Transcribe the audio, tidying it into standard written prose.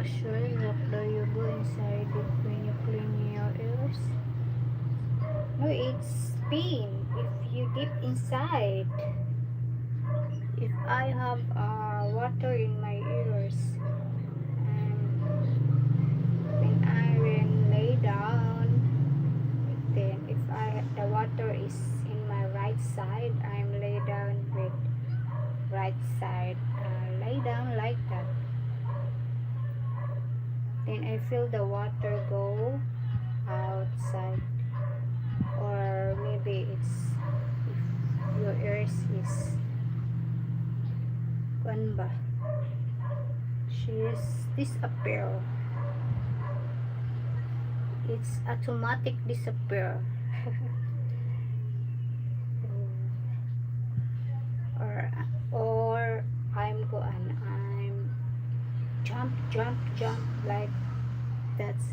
question, what do you do inside it when you clean your ears? No, it's pain if you dip inside. If I have water in my ears, and when lay down, then if the water is in my right side, I'm lay down with right side, lay down like that. Then I feel the water go outside, or maybe it's if your ears is kuan ba, she's disappear, it's automatic disappear. or I'm jump like that's